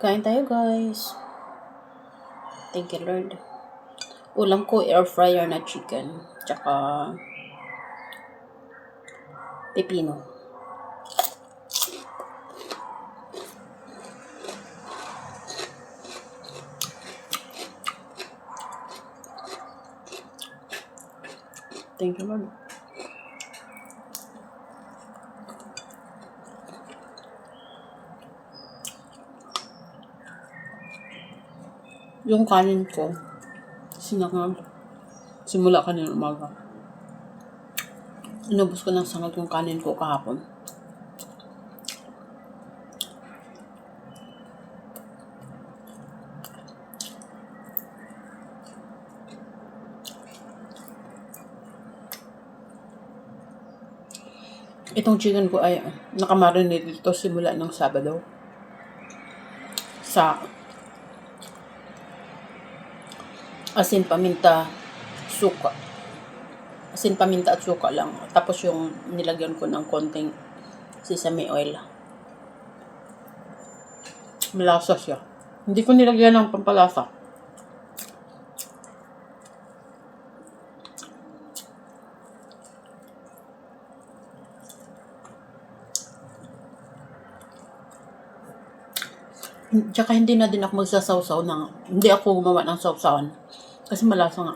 Kain tayo, guys. Thank you, Lord. Ulam ko, air fryer na chicken. Tsaka pepino. Thank you, Lord. Yung kanin ko, sinangag. Simula kanina umaga. Inubos ko ng sangag yung kanin ko kahapon. Itong chicken ko ay nakamarinate dito simula ng Sabado. Sa asin, paminta, suka. Asin, paminta at suka lang. Tapos yung nilagyan ko ng konting sesame oil. Malasa siya. Hindi ko nilagyan ng pampalasa. Tsaka hindi na din ako magsasawsaw hindi ako gumawa ng sawsawan. Kasi malasa nga.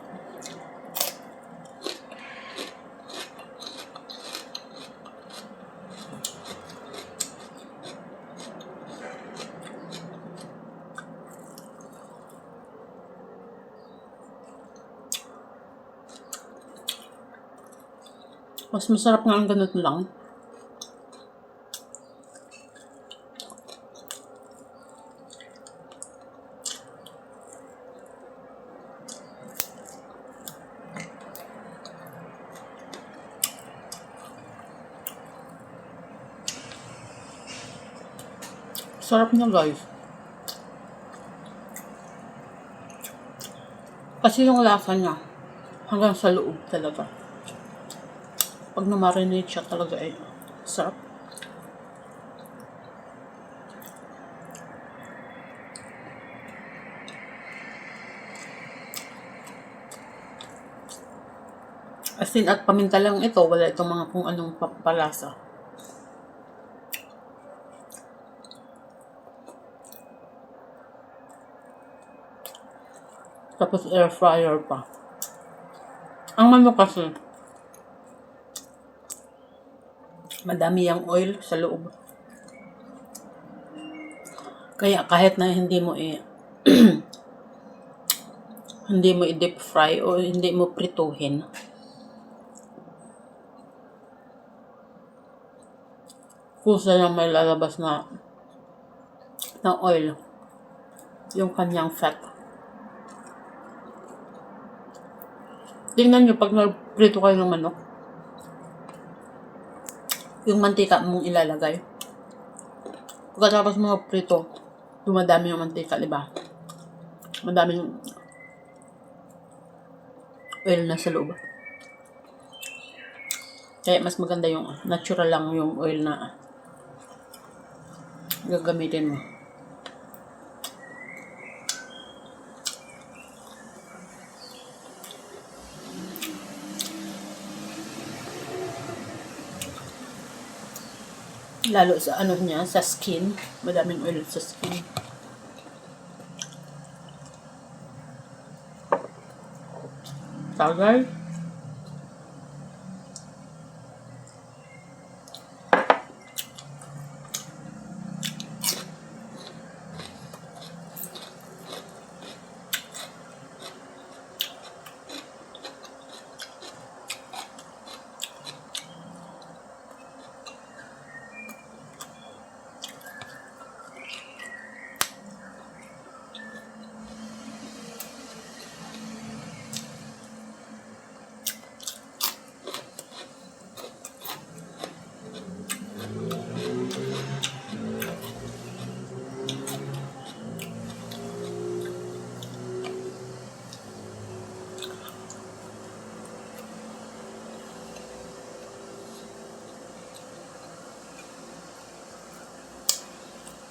Mas masarap nga ang ganito lang. Sarap niya, guys. Kasi yung lasa niya, hanggang sa loob talaga. Pag na-marinate siya talaga ay sarap. Asin at paminta lang ito, wala itong mga kung anong palasa. Tapos air fryer pa. Ang manok kasi, madami yung oil sa loob. Kaya kahit na hindi mo hindi mo i-deep fry o hindi mo prituhin, kusa lang may lalabas na oil yung kanyang fat. Tingnan nyo pag nagprito kayo ng manok, yung mantika mong ilalagay. Pagkatapos mo prito, dumadami yung mantika, diba? Madami yung oil na sa loob. Kaya mas maganda yung natural lang yung oil na gagamitin mo. Lalo sa niya, sa skin. Madaming oil sa skin. Tagay.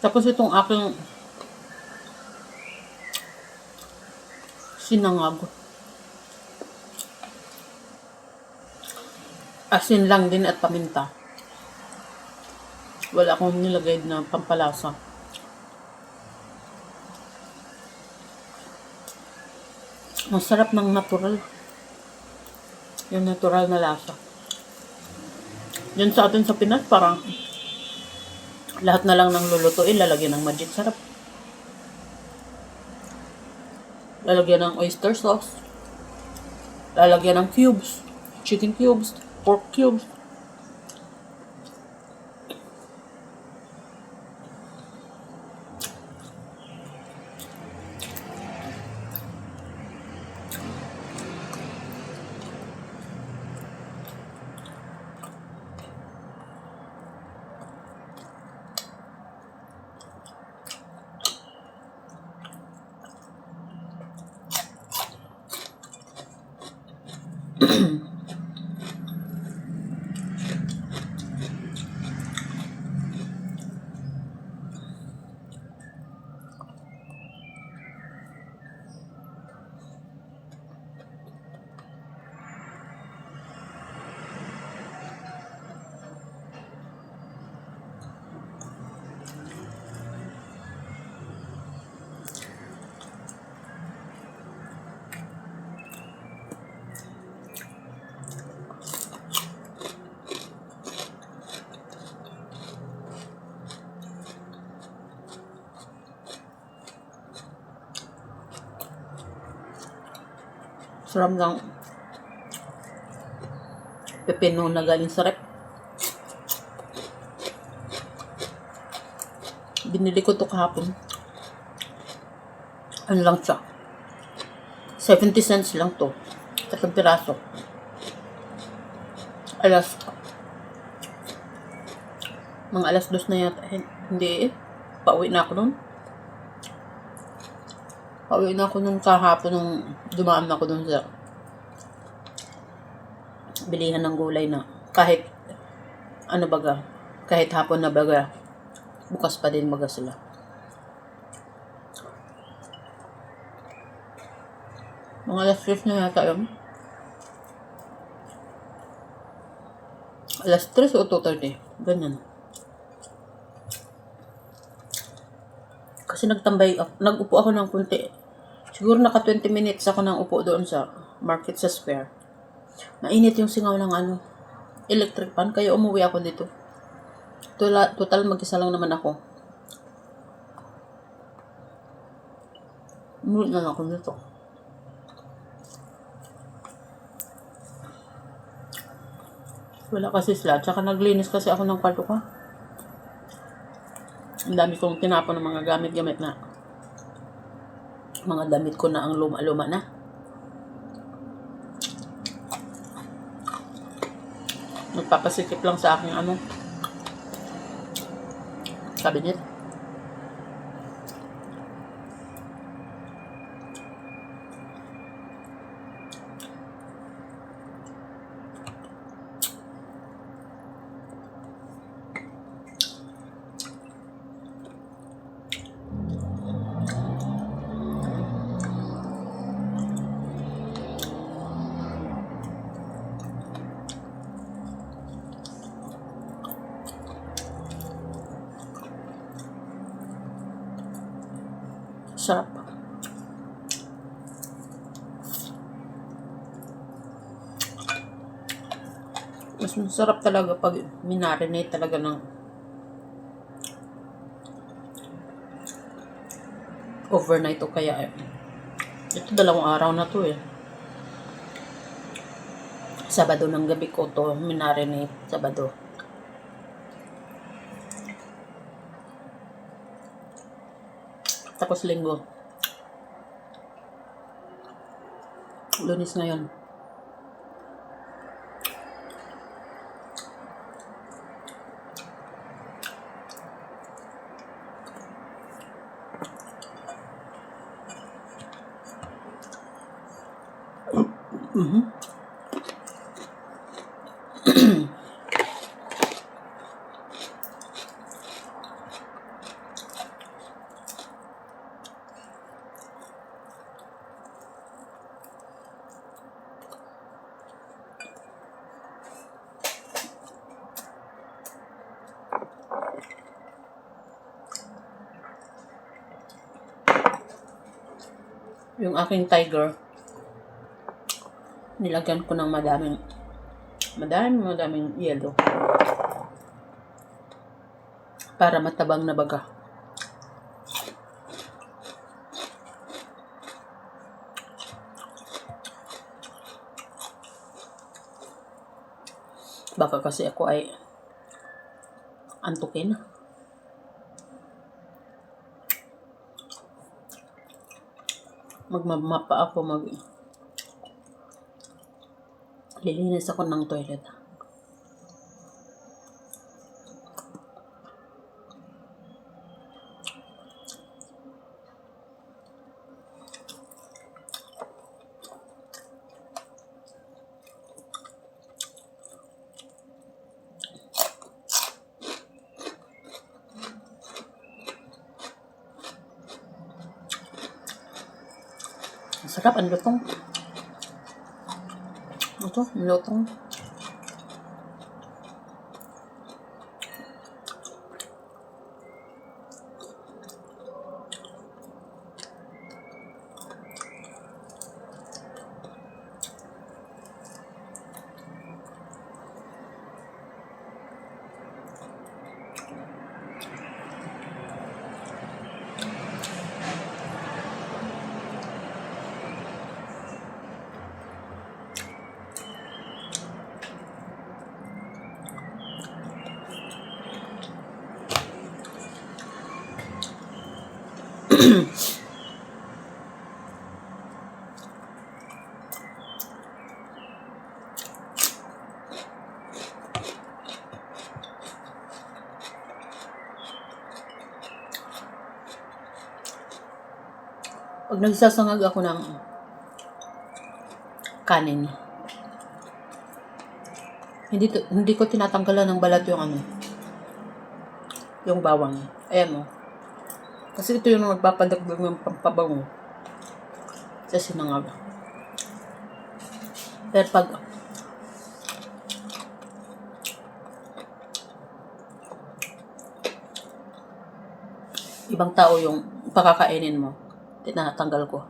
Tapos itong aking Sinangag. Asin lang din at paminta. Wala akong nilagay na pampalasa. Ang sarap ng natural. Yung natural na lasa. Yan sa atin sa Pinas, parang lahat na lang ng lulutuin, lalagyan ng magic sarap. Lalagyan ng oyster sauce. Lalagyan ng cubes. Chicken cubes. Pork cubes. Sarap ng pepino na galing sa rep. Binili ko to kahapon. Ano lang siya? 70 cents lang to. Tatlong piraso. Mga alas 2 na yata. Hindi eh. Pauwi na ako nun. Pauwi na ako nung kahapon nung dumaan ako dun sa bilihan ng gulay na kahit ano baga, kahit hapon na baga, bukas pa din baga sila. Mga alas 3 na yata yun. Alas 3 o 2:30. Ganyan. Kasi nag-upo ako ng kunti. Siguro naka 20 minutes ako nang upo doon sa market sa square. Mainit yung singaw ng electric pan, kaya umuwi ako dito. Total mag-isa lang naman ako. Umuwi na lang ako dito. Wala kasi sila. Tsaka naglinis kasi ako ng kwarto ko. Ang dami kong tinapon ng mga gamit-gamit na. Mga damit ko na ang luma-luma na. Nagpapasikip lang sa aking cabinet. Sarap. Mas masarap talaga pag minarinate talaga ng overnight o kaya ito 2 araw na to eh. Sabado ng gabi ko to minarinate. Sabado. Tapos linggo. Lunes ngayon. Yung aking tiger, nilagyan ko ng madaming yelo para matabang na baga. Baka kasi ako ay antukin. Magmamapa ako, lilinis ako ng toilet. Sarap, ang lutong. Ito, ang lutong. Pag nagsasangag ako ng kanin, hindi ko tinatanggalan ng balat yung bawang. Ayan mo. Kasi ito yung magpapadagdag ng pampabango sa sinangag. Pero pag ibang tao yung pakakainin mo, tinatanggal ko.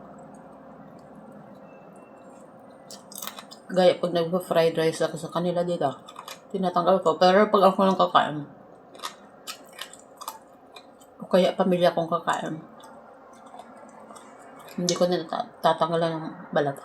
Gaya pag nagpa-fried rice ako sa kanila dito, tinatanggal ko. Pero pag ako lang kakain, o kaya pamilya kong kakain, hindi ko na tatanggalan ng balat.